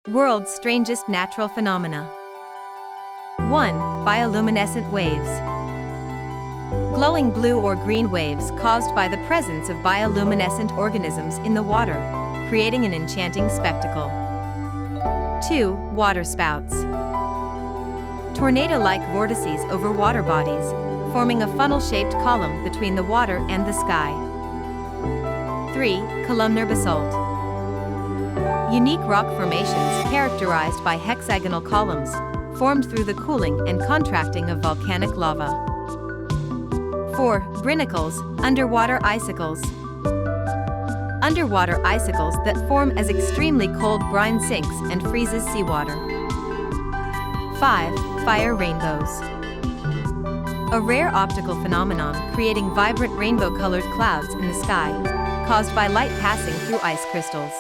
World's strangest natural phenomena. 1. Bioluminescent waves. Glowing blue or green waves caused by the presence of bioluminescent organisms in the water, creating an enchanting spectacle. 2. Waterspouts. Tornado-like vortices over water bodies, forming a funnel-shaped column between the water and the sky. 3. Columnar basalt. Unique rock formations characterized by hexagonal columns, formed through the cooling and contracting of volcanic lava. 4. Brinicles, underwater icicles. Underwater icicles that form as extremely cold brine sinks and freezes seawater. 5. Fire rainbows. A rare optical phenomenon creating vibrant rainbow-colored clouds in the sky, caused by light passing through ice crystals.